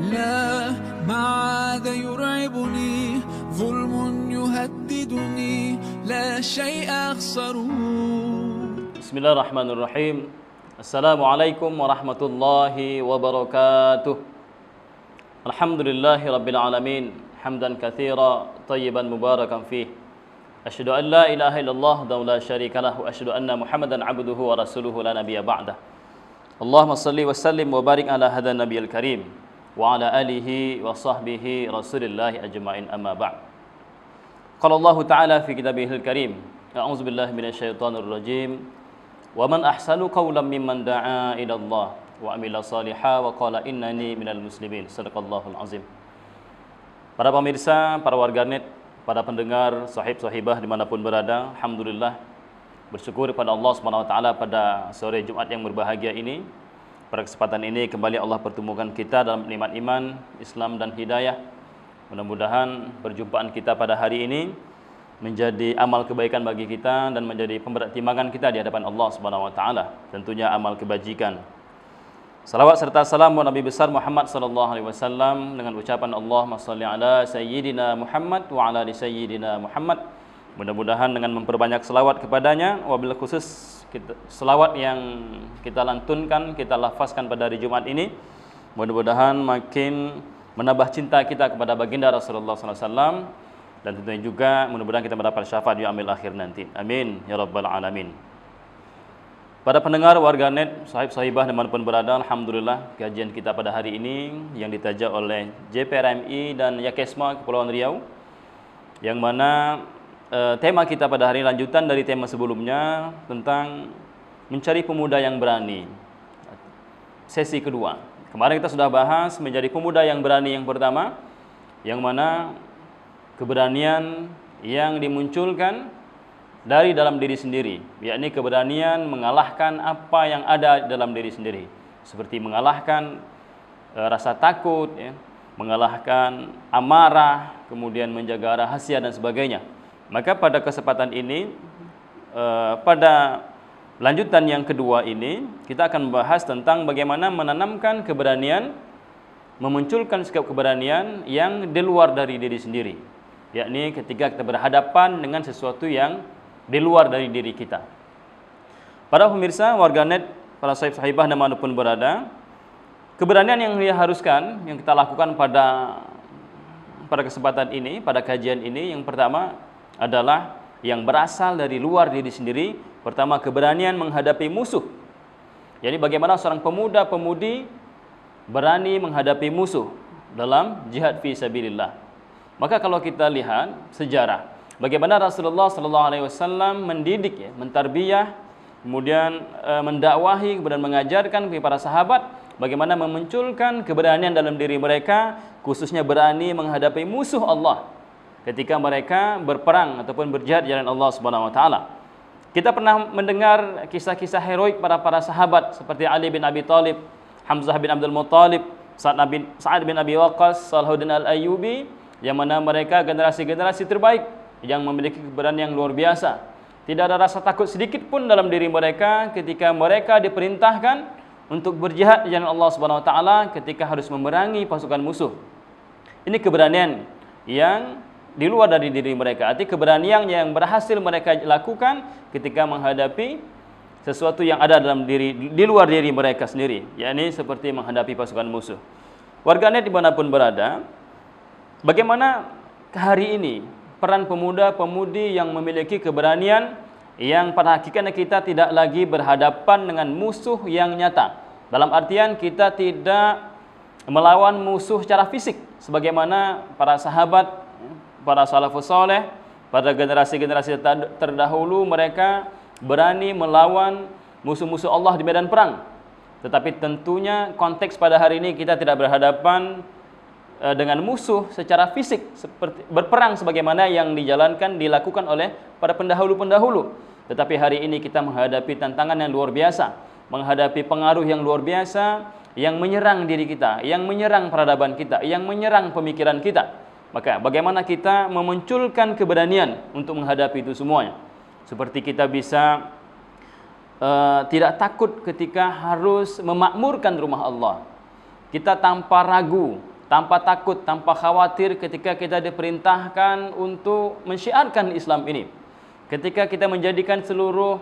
لا ما عاد يرعبني ظلم يهددني لا شيء أخسره. بسم الله الرحمن الرحيم. السلام عليكم ورحمة الله وبركاته. الحمد لله رب العالمين حمدا كثيرا طيبا مباركا فيه. أشهد أن لا إله إلا الله وحده لا شريك له وأشهد أن محمدا عبده ورسوله لا نبي بعده. اللهم صل وسلم وبارك على هذا النبي الكريم وعلى آله وصحبه رسول الله أجمعين أما بعد. قال الله تعالى في كتابه الكريم أعوذ بالله من الشيطان الرجيم ومن أحسن قولا ممن دعا إلى الله وعمل صالحا وقال إنني minal muslimin. Sadaqallahul azim. Para pemirsa, para warganet, para pendengar, sahib-sahibah dimanapun berada, alhamdulillah bersyukur kepada Allah Subhanahu wa taala pada sore Jumat yang berbahagia ini. Pada kesempatan ini kembali Allah pertemukan kita dalam nikmat iman, Islam dan hidayah. Mudah-mudahan perjumpaan kita pada hari ini menjadi amal kebaikan bagi kita dan menjadi pemberat timbangan kita di hadapan Allah Subhanahu wa taala, tentunya amal kebajikan. Salawat serta salam Nabi besar Muhammad sallallahu alaihi wasallam dengan ucapan Allahumma shalli ala sayyidina Muhammad wa ala ali sayyidina Muhammad. Mudah-mudahan dengan memperbanyak selawat kepadanya, wabil khusus selawat yang kita lantunkan, kita lafazkan pada hari Jumat ini, mudah-mudahan makin menambah cinta kita kepada baginda Rasulullah sallallahu alaihi wasallam dan tentunya juga mudah-mudahan kita mendapat syafaat di yaumil akhir nanti. Amin ya rabbal alamin. Pada pendengar warganet, sahib-sahibah dimanapun berada, alhamdulillah kajian kita pada hari ini yang ditaja oleh JPRMI dan Yakesma Kepulauan Riau, yang mana tema kita pada hari lanjutan dari tema sebelumnya tentang mencari pemuda yang berani. Sesi kedua. Kemarin kita sudah bahas menjadi pemuda yang berani yang pertama, yang mana keberanian yang dimunculkan dari dalam diri sendiri, yakni keberanian mengalahkan apa yang ada dalam diri sendiri, seperti mengalahkan rasa takut, ya, mengalahkan amarah, kemudian menjaga rahasia dan sebagainya. Maka pada kesempatan ini, pada lanjutan yang kedua ini, kita akan membahas tentang bagaimana menanamkan keberanian, memunculkan sikap keberanian yang di luar dari diri sendiri, yakni ketika kita berhadapan dengan sesuatu yang di luar dari diri kita. Para pemirsa, warganet, para sahib-sahibah dimanapun berada, keberanian yang diharuskan, yang kita lakukan pada kesempatan ini, pada kajian ini, yang pertama adalah yang berasal dari luar diri sendiri. Pertama, keberanian menghadapi musuh. Jadi bagaimana seorang pemuda-pemudi berani menghadapi musuh dalam jihad fi sabilillah. Maka kalau kita lihat sejarah, bagaimana Rasulullah sallallahu alaihi wasallam mendidik, ya, mentarbiyah, kemudian mendakwahi dan mengajarkan kepada para sahabat bagaimana memunculkan keberanian dalam diri mereka, khususnya berani menghadapi musuh Allah ketika mereka berperang ataupun berjihad di jalan Allah Subhanahu wa taala. Kita pernah mendengar kisah-kisah heroik para sahabat seperti Ali bin Abi Thalib, Hamzah bin Abdul Muttalib, Sa'ad bin Abi Waqqas, Salahuddin Al-Ayyubi, yang mana mereka generasi-generasi terbaik yang memiliki keberanian yang luar biasa. Tidak ada rasa takut sedikit pun dalam diri mereka ketika mereka diperintahkan untuk berjihad di jalan Allah Subhanahu wa taala ketika harus memerangi pasukan musuh. Ini keberanian yang di luar dari diri mereka. Arti keberanian yang berhasil mereka lakukan ketika menghadapi sesuatu yang ada dalam diri, di luar diri mereka sendiri, yakni seperti menghadapi pasukan musuh. Warganet dimanapun berada, bagaimana hari ini peran pemuda-pemudi yang memiliki keberanian yang pada hakikatnya kita tidak lagi berhadapan dengan musuh yang nyata. Dalam artian kita tidak melawan musuh secara fisik sebagaimana para sahabat, para salafus saleh, pada generasi-generasi terdahulu mereka berani melawan musuh-musuh Allah di medan perang. Tetapi tentunya konteks pada hari ini kita tidak berhadapan dengan musuh secara fisik seperti berperang sebagaimana yang dilakukan oleh para pendahulu-pendahulu. Tetapi hari ini kita menghadapi tantangan yang luar biasa, menghadapi pengaruh yang luar biasa yang menyerang diri kita, yang menyerang peradaban kita, yang menyerang pemikiran kita. Maka bagaimana kita memunculkan keberanian untuk menghadapi itu semuanya? Seperti kita bisa tidak takut ketika harus memakmurkan rumah Allah. Kita tanpa ragu tanpa takut, tanpa khawatir ketika kita diperintahkan untuk mensyiarkan Islam ini. Ketika kita menjadikan seluruh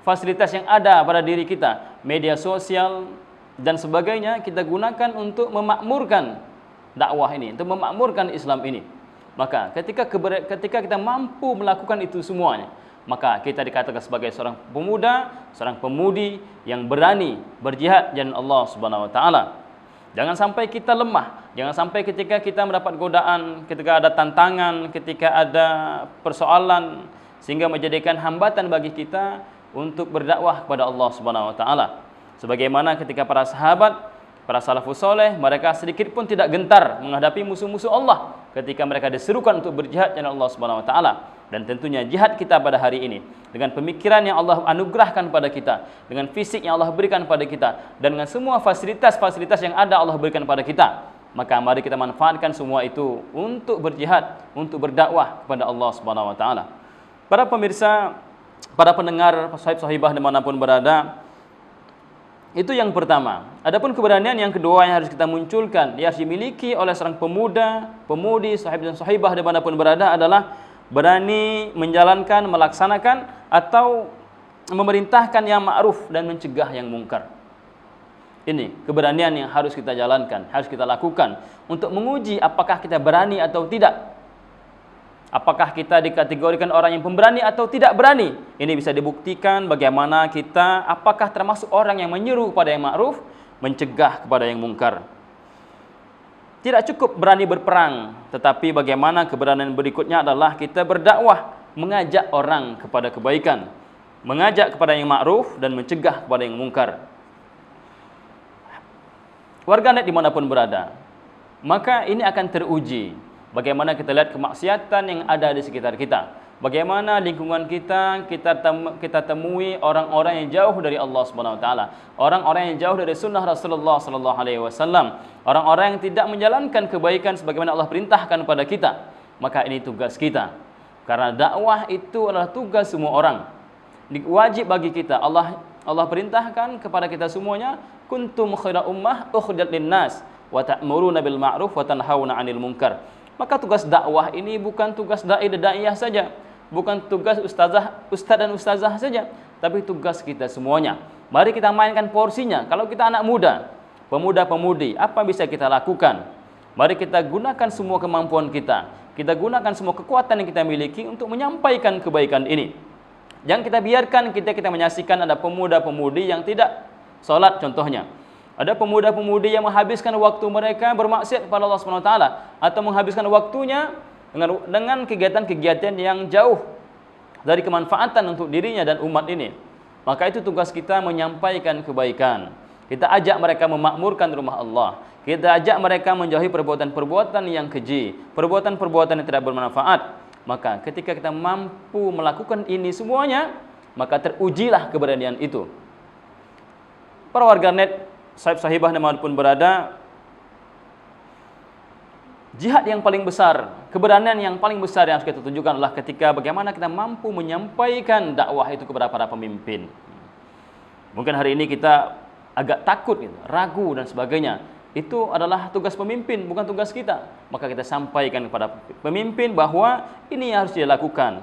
fasilitas yang ada pada diri kita, media sosial dan sebagainya, kita gunakan untuk memakmurkan dakwah ini, untuk memakmurkan Islam ini. Maka ketika kita mampu melakukan itu semuanya, maka kita dikatakan sebagai seorang pemuda, seorang pemudi yang berani berjihad jalan Allah Subhanahu wa taala. Jangan sampai kita lemah, jangan sampai ketika kita mendapat godaan, ketika ada tantangan, ketika ada persoalan sehingga menjadikan hambatan bagi kita untuk berdakwah kepada Allah Subhanahu wa taala. Sebagaimana ketika para sahabat, para salafus soleh, mereka sedikit pun tidak gentar menghadapi musuh-musuh Allah ketika mereka diserukan untuk berjihad jalan Allah Subhanahu wa taala. Dan tentunya jihad kita pada hari ini dengan pemikiran yang Allah anugerahkan pada kita, dengan fisik yang Allah berikan pada kita, dan dengan semua fasilitas-fasilitas yang ada Allah berikan pada kita, maka mari kita manfaatkan semua itu untuk berjihad, untuk berdakwah kepada Allah Subhanahu wa taala. Para pemirsa, para pendengar sahib-sahibah dimanapun berada, itu yang pertama. Adapun keberanian yang kedua yang harus kita munculkan, yang harus dimiliki oleh seorang pemuda, pemudi, sahib dan sahibah dimanapun berada adalah berani menjalankan, melaksanakan atau memerintahkan yang ma'ruf dan mencegah yang mungkar. Ini keberanian yang harus kita jalankan, harus kita lakukan untuk menguji apakah kita berani atau tidak. Apakah kita dikategorikan orang yang pemberani atau tidak berani? Ini bisa dibuktikan bagaimana kita apakah termasuk orang yang menyeru kepada yang ma'ruf, mencegah kepada yang mungkar. Tidak cukup berani berperang, tetapi bagaimana keberanian berikutnya adalah kita berdakwah, mengajak orang kepada kebaikan, mengajak kepada yang ma'ruf dan mencegah kepada yang mungkar. Warganet dimanapun berada, maka ini akan teruji. Bagaimana kita lihat kemaksiatan yang ada di sekitar kita. Bagaimana lingkungan kita temui orang-orang yang jauh dari Allah Subhanahu wa taala, orang-orang yang jauh dari sunnah Rasulullah sallallahu alaihi wasallam, orang-orang yang tidak menjalankan kebaikan sebagaimana Allah perintahkan pada kita. Maka ini tugas kita. Karena dakwah itu adalah tugas semua orang. Wajib bagi kita. Allah perintahkan kepada kita semuanya, kuntum khaira ummah ukhrijat linnas wa ta'muruna bil ma'ruf wa tanhauna 'anil munkar. Maka tugas dakwah ini bukan tugas dai dan daiyah saja, bukan tugas ustaz dan ustazah saja, tapi tugas kita semuanya. Mari kita mainkan porsinya. Kalau kita anak muda, pemuda-pemudi, apa bisa kita lakukan? Mari kita gunakan semua kemampuan kita. Kita gunakan semua kekuatan yang kita miliki untuk menyampaikan kebaikan ini. Jangan kita biarkan kita menyaksikan ada pemuda-pemudi yang tidak sholat contohnya. Ada pemuda-pemudi yang menghabiskan waktu mereka bermaksiat kepada Allah Subhanahu wa taala atau menghabiskan waktunya dengan kegiatan-kegiatan yang jauh dari kemanfaatan untuk dirinya dan umat ini. Maka itu tugas kita menyampaikan kebaikan. Kita ajak mereka memakmurkan rumah Allah. Kita ajak mereka menjauhi perbuatan-perbuatan yang keji, perbuatan-perbuatan yang tidak bermanfaat. Maka ketika kita mampu melakukan ini semuanya, maka terujilah keberanian itu. Para warganet, sahib-sahibah dimanapun berada, jihad yang paling besar, keberanian yang paling besar yang harus kita tunjukkan adalah ketika bagaimana kita mampu menyampaikan dakwah itu kepada para pemimpin. Mungkin hari ini kita agak takut, ragu dan sebagainya. Itu adalah tugas pemimpin, bukan tugas kita. Maka kita sampaikan kepada pemimpin bahwa ini yang harus dilakukan.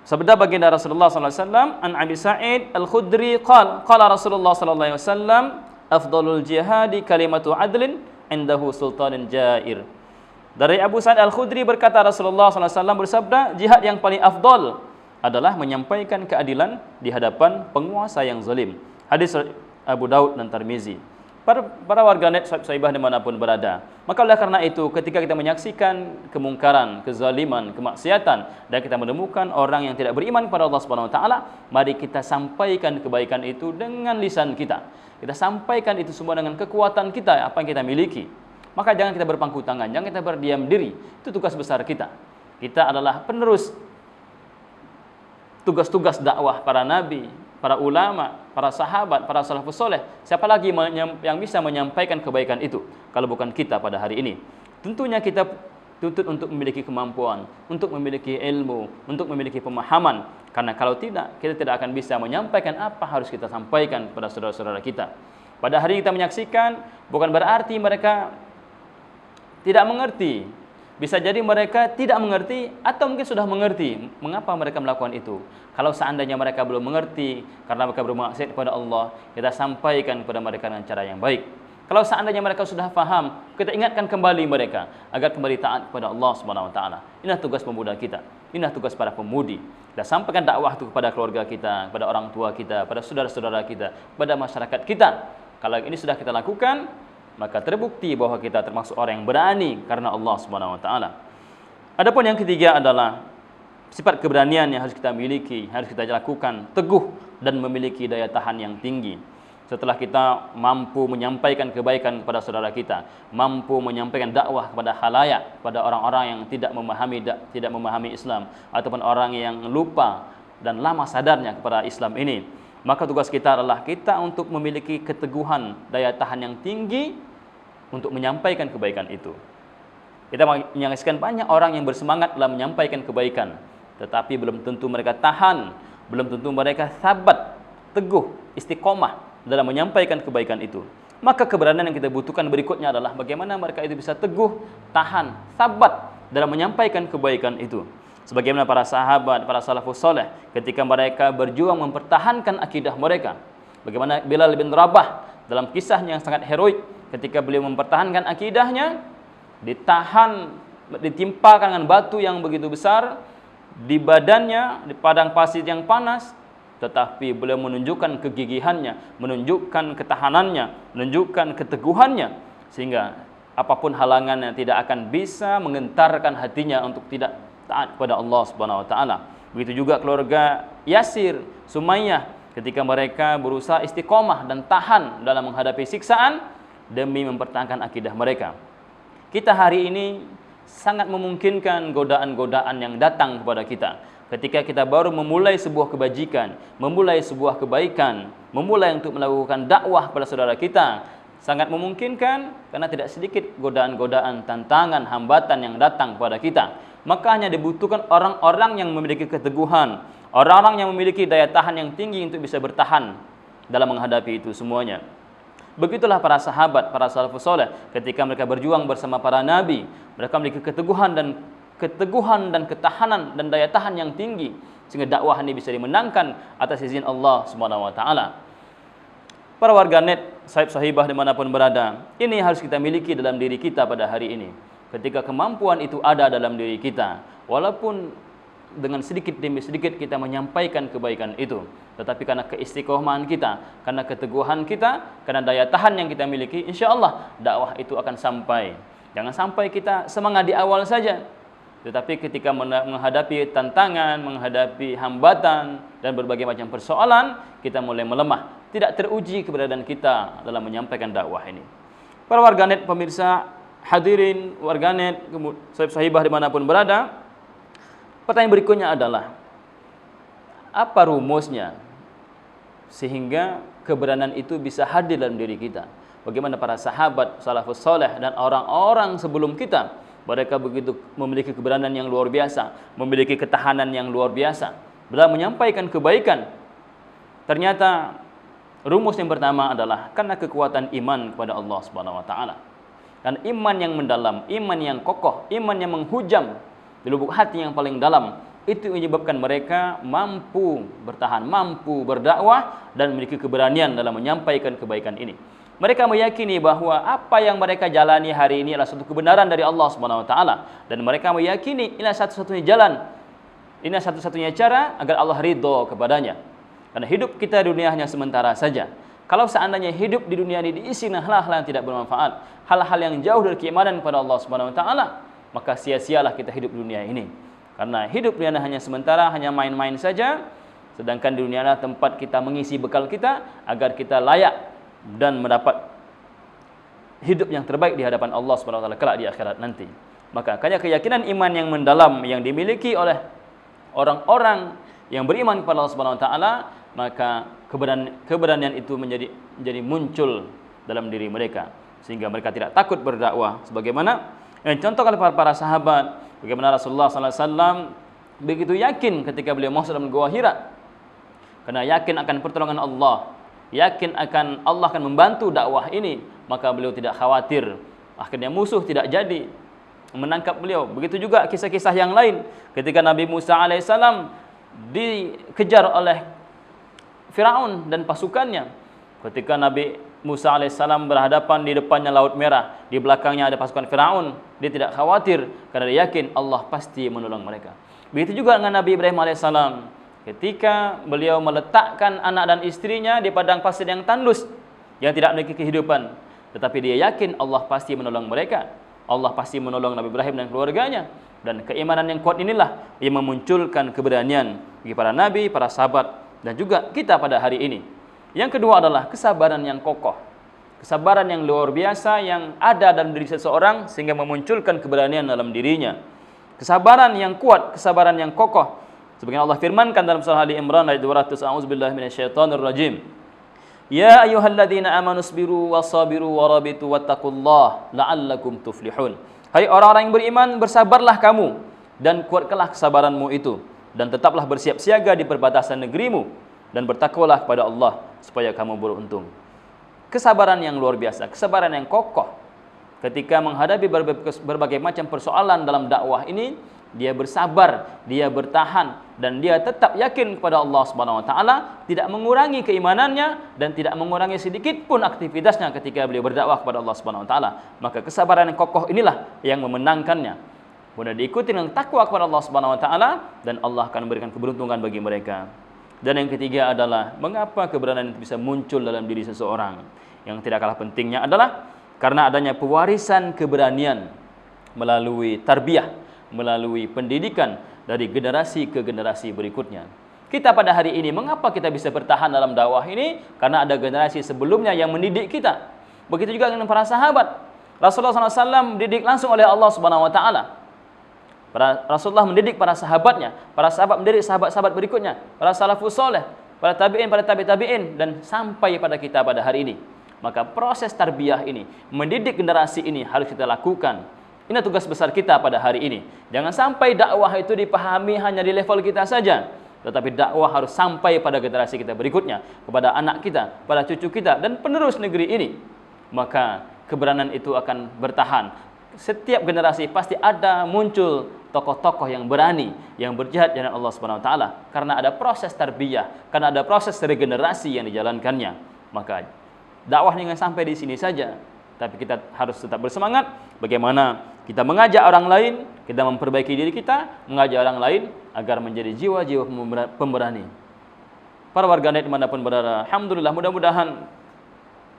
Sabda baginda Rasulullah sallallahu alaihi wasallam, an Abi Sa'id Al-Khudri qala Rasulullah sallallahu alaihi wasallam, afdalul jihadi kalimatu adlin indahu sultanin jair. Dari Abu Sa'id Al-Khudri berkata Rasulullah sallallahu alaihi wasallam bersabda, jihad yang paling afdal adalah menyampaikan keadilan di hadapan penguasa yang zalim. Hadis Abu Daud dan Tirmizi. Para warganet sahibah dimanapun berada, maka oleh karena itu ketika kita menyaksikan kemungkaran, kezaliman, kemaksiatan dan kita menemukan orang yang tidak beriman kepada Allah Subhanahu wa taala, mari kita sampaikan kebaikan itu dengan lisan kita. Kita sampaikan itu semua dengan kekuatan kita, apa yang kita miliki. Maka jangan kita berpangku tangan, jangan kita berdiam diri. Itu tugas besar kita. Kita adalah penerus tugas-tugas dakwah para nabi, para ulama, para sahabat, para salafus soleh. Siapa lagi yang bisa menyampaikan kebaikan itu kalau bukan kita pada hari ini? Tentunya kita tuntut untuk memiliki kemampuan, untuk memiliki ilmu, untuk memiliki pemahaman. Karena kalau tidak, kita tidak akan bisa menyampaikan apa harus kita sampaikan kepada saudara-saudara kita. Pada hari ini kita menyaksikan, bukan berarti mereka tidak mengerti. Bisa jadi mereka tidak mengerti atau mungkin sudah mengerti. Mengapa mereka melakukan itu? Kalau seandainya mereka belum mengerti karena mereka bermaksiat kepada Allah, kita sampaikan kepada mereka dengan cara yang baik. Kalau seandainya mereka sudah faham, kita ingatkan kembali mereka agar kembali taat kepada Allah Subhanahu wa taala. Inilah tugas pemuda kita. Inilah tugas para pemudi. Kita sampaikan dakwah itu kepada keluarga kita, kepada orang tua kita, pada saudara-saudara kita, kepada masyarakat kita. Kalau ini sudah kita lakukan, maka terbukti bahwa kita termasuk orang yang berani karena Allah Subhanahu wa taala. Adapun yang ketiga adalah sifat keberanian yang harus kita miliki, harus kita lakukan, teguh dan memiliki daya tahan yang tinggi. Setelah kita mampu menyampaikan kebaikan kepada saudara kita, mampu menyampaikan dakwah kepada khalayak, kepada orang-orang yang tidak memahami Islam ataupun orang yang lupa dan lama sadarnya kepada Islam ini, maka tugas kita adalah kita untuk memiliki keteguhan, daya tahan yang tinggi untuk menyampaikan kebaikan itu. Kita menyaksikan banyak orang yang bersemangat dalam menyampaikan kebaikan, tetapi belum tentu mereka tahan, belum tentu mereka sabat, teguh, istiqomah dalam menyampaikan kebaikan itu. Maka keberanian yang kita butuhkan berikutnya adalah bagaimana mereka itu bisa teguh, tahan, sabat dalam menyampaikan kebaikan itu. Sebagaimana para sahabat, para salafus soleh, ketika mereka berjuang mempertahankan akidah mereka. Bagaimana Bilal bin Rabah dalam kisahnya yang sangat heroik, ketika beliau mempertahankan akidahnya, ditahan, ditimpakan dengan batu yang begitu besar di badannya, di padang pasir yang panas, tetapi beliau menunjukkan kegigihannya, menunjukkan ketahanannya, menunjukkan keteguhannya, sehingga apapun halangannya tidak akan bisa mengentarkan hatinya untuk tidak taat kepada Allah Subhanahu wa taala. Begitu juga keluarga Yasir, Sumayyah, ketika mereka berusaha istiqomah dan tahan dalam menghadapi siksaan demi mempertahankan akidah mereka. Kita hari ini sangat memungkinkan godaan-godaan yang datang kepada kita. Ketika kita baru memulai sebuah kebajikan, memulai sebuah kebaikan, memulai untuk melakukan dakwah kepada saudara kita, sangat memungkinkan karena tidak sedikit godaan-godaan, tantangan, hambatan yang datang kepada kita. Maka hanya dibutuhkan orang-orang yang memiliki keteguhan, orang-orang yang memiliki daya tahan yang tinggi untuk bisa bertahan dalam menghadapi itu semuanya. Begitulah para sahabat, para salafus soleh, ketika mereka berjuang bersama para nabi, mereka memiliki keteguhan dan ketahanan dan daya tahan yang tinggi, sehingga dakwah ini bisa dimenangkan atas izin Allah Subhanahu wa taala. Para warganet, sahib-sahibah dimanapun berada, ini harus kita miliki dalam diri kita pada hari ini. Ketika kemampuan itu ada dalam diri kita, walaupun dengan sedikit demi sedikit kita menyampaikan kebaikan itu, tetapi karena keistiqomahan kita, karena keteguhan kita, karena daya tahan yang kita miliki, insya Allah dakwah itu akan sampai. Jangan sampai kita semangat di awal saja, tetapi ketika menghadapi tantangan, menghadapi hambatan dan berbagai macam persoalan, kita mulai melemah, tidak teruji keberadaan kita dalam menyampaikan dakwah ini. Para warganet, pemirsa, hadirin warganet, sahibah dimanapun berada, pertanyaan berikutnya adalah, apa rumusnya sehingga keberanian itu bisa hadir dalam diri kita? Bagaimana para sahabat, salafus soleh dan orang-orang sebelum kita, mereka begitu memiliki keberanian yang luar biasa, memiliki ketahanan yang luar biasa dalam menyampaikan kebaikan. Ternyata rumus yang pertama adalah karena kekuatan iman kepada Allah Subhanahu wa taala. Dan iman yang mendalam, iman yang kokoh, iman yang menghujam di lubuk hati yang paling dalam, itu menyebabkan mereka mampu bertahan, mampu berdakwah dan memiliki keberanian dalam menyampaikan kebaikan ini. Mereka meyakini bahwa apa yang mereka jalani hari ini adalah satu kebenaran dari Allah Subhanahu wa taala, dan mereka meyakini inilah satu-satunya jalan, inilah satu-satunya cara agar Allah ridho kepadanya. Karena hidup kita di dunia hanya sementara saja. Kalau seandainya hidup di dunia ini diisi dengan hal-hal yang tidak bermanfaat, hal-hal yang jauh dari keimanan kepada Allah Subhanahu wa taala, maka sia-sialah kita hidup di dunia ini. Karena hidup dunia hanya sementara, hanya main-main saja. Sedangkan di dunia adalah tempat kita mengisi bekal kita agar kita layak dan mendapat hidup yang terbaik di hadapan Allah Subhanahu wa taala kelak di akhirat nanti. Maka hanya keyakinan iman yang mendalam yang dimiliki oleh orang-orang yang beriman kepada Allah Subhanahu wa taala, maka keberanian itu menjadi muncul dalam diri mereka, sehingga mereka tidak takut berdakwah sebagaimana yang contohkan oleh para sahabat. Bagaimana Rasulullah sallallahu alaihi wasallam begitu yakin ketika beliau masuk dalam Gua Hira, karena yakin akan pertolongan Allah, yakin akan Allah akan membantu dakwah ini, maka beliau tidak khawatir Akhirnya musuh tidak jadi menangkap beliau. Begitu juga kisah-kisah yang lain ketika Nabi Musa alaihissalam dikejar oleh Firaun dan pasukannya. Ketika Nabi Musa alaihissalam berhadapan di depannya Laut Merah, di belakangnya ada pasukan Firaun, dia tidak khawatir karena dia yakin Allah pasti menolong mereka. Begitu juga dengan Nabi Ibrahim alaihissalam, ketika beliau meletakkan anak dan istrinya di padang pasir yang tandus, yang tidak memiliki kehidupan, tetapi dia yakin Allah pasti menolong mereka. Allah pasti menolong Nabi Ibrahim dan keluarganya. Dan keimanan yang kuat inilah yang memunculkan keberanian bagi para nabi, para sahabat, dan juga kita pada hari ini. Yang kedua adalah kesabaran yang kokoh. Kesabaran yang luar biasa yang ada dalam diri seseorang sehingga memunculkan keberanian dalam dirinya. Kesabaran yang kuat, kesabaran yang kokoh. Sebagaimana Allah firmankan dalam surah Ali Imran ayat 200, A'udzubillahi minasyaitonirrajim. Ya ayyuhalladzina amanu sabiru wasabiru warabitu wattaqullaha la'allakum tuflihun. Hai orang-orang yang beriman, bersabarlah kamu dan kuatkanlah kesabaranmu itu, dan tetaplah bersiap siaga di perbatasan negerimu, dan bertakwalah kepada Allah supaya kamu beruntung. Kesabaran yang luar biasa, kesabaran yang kokoh ketika menghadapi berbagai macam persoalan dalam dakwah ini. Dia bersabar, dia bertahan, dan dia tetap yakin kepada Allah Subhanahu wa taala, tidak mengurangi keimanannya dan tidak mengurangi sedikit pun aktivitasnya ketika beliau berdakwah kepada Allah Subhanahu wa taala. Maka kesabaran yang kokoh inilah yang memenangkannya. Kemudian diikuti dengan takwa kepada Allah Subhanahu wa taala, dan Allah akan memberikan keberuntungan bagi mereka. Dan yang ketiga adalah mengapa keberanian itu bisa muncul dalam diri seseorang. Yang tidak kalah pentingnya adalah karena adanya pewarisan keberanian melalui tarbiyah, melalui pendidikan dari generasi ke generasi berikutnya. Kita pada hari ini, mengapa kita bisa bertahan dalam dakwah ini? Karena ada generasi sebelumnya yang mendidik kita. Begitu juga dengan para sahabat. Rasulullah SAW dididik langsung oleh Allah Subhanahu wa taala. Rasulullah mendidik para sahabatnya, para sahabat mendidik sahabat-sahabat berikutnya, para salafus saleh, para tabi'in, para tabi'in, dan sampai pada kita pada hari ini. Maka proses tarbiyah ini, mendidik generasi ini harus kita lakukan. Ini tugas besar kita pada hari ini. Jangan sampai dakwah itu dipahami hanya di level kita saja, tetapi dakwah harus sampai pada generasi kita berikutnya, kepada anak kita, pada cucu kita, dan penerus negeri ini. Maka keberanian itu akan bertahan. Setiap generasi pasti ada muncul tokoh-tokoh yang berani, yang berjihad di jalan Allah Subhanahu wa taala, karena ada proses tarbiyah, karena ada proses regenerasi yang dijalankannya. Maka dakwah jangan sampai di sini saja, tapi kita harus tetap bersemangat bagaimana kita mengajak orang lain, kita memperbaiki diri kita, mengajak orang lain agar menjadi jiwa-jiwa pemberani. Para warganet dimanapun berada, alhamdulillah, mudah-mudahan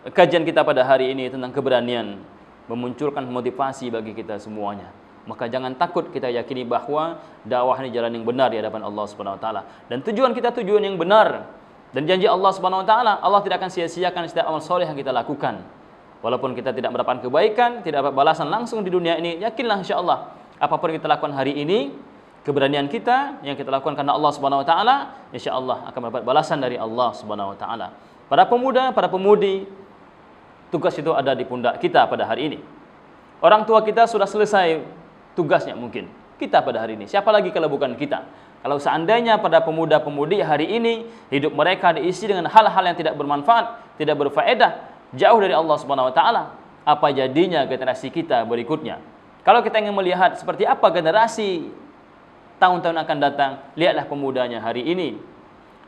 kajian kita pada hari ini tentang keberanian memunculkan motivasi bagi kita semuanya. Maka jangan takut, kita yakini bahwa dakwah ini jalan yang benar di hadapan Allah Subhanahu wa taala, dan tujuan kita tujuan yang benar, dan janji Allah Subhanahu wa taala, Allah tidak akan sia-siakan setiap amal soleh yang kita lakukan. Walaupun kita tidak mendapatkan kebaikan, tidak dapat balasan langsung di dunia ini, yakinlah insyaallah apapun yang kita lakukan hari ini, keberanian kita yang kita lakukan karena Allah Subhanahu wa taala, insyaallah akan mendapat balasan dari Allah Subhanahu wa taala. Para pemuda, para pemudi, tugas itu ada di pundak kita pada hari ini. Orang tua kita sudah selesai tugasnya mungkin. Kita pada hari ini, siapa lagi kalau bukan kita? Kalau seandainya pada pemuda-pemudi hari ini hidup mereka diisi dengan hal-hal yang tidak bermanfaat, tidak berfaedah, jauh dari Allah Subhanahu wa taala, apa jadinya generasi kita berikutnya? Kalau kita ingin melihat seperti apa generasi tahun-tahun akan datang, lihatlah pemudanya hari ini.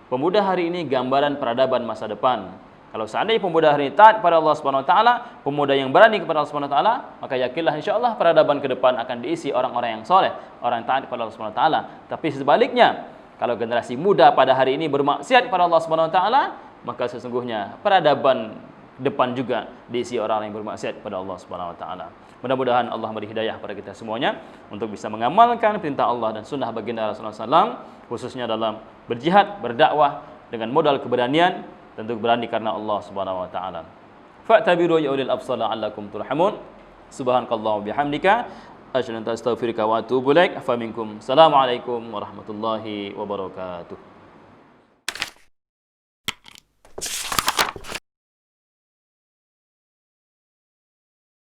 Pemuda hari ini gambaran peradaban masa depan. Kalau seandainya pemuda hari ini taat kepada Allah Subhanahu wa taala, pemuda yang berani kepada Allah Subhanahu wa taala, maka yakinlah insyaallah peradaban ke depan akan diisi orang-orang yang soleh, orang yang taat kepada Allah Subhanahu wa taala. Tapi sebaliknya, kalau generasi muda pada hari ini bermaksiat kepada Allah Subhanahu wa taala, maka sesungguhnya peradaban depan juga diisi orang yang bermaksiat kepada Allah Subhanahu wa taala. Mudah-mudahan Allah beri hidayah pada kita semuanya untuk bisa mengamalkan perintah Allah dan sunnah baginda Rasulullah SAW, khususnya dalam berjihad, berdakwah dengan modal keberanian, tentu berani karena Allah Subhanahu wa taala. Fa'tabiru ya ulil absar la'allakum turhamun. Subhanakallahumma bihamdika asyhadu an la ilaha illa anta astaghfiruka wa atubu ilaik. Fa minkum. Assalamualaikum warahmatullahi wabarakatuh.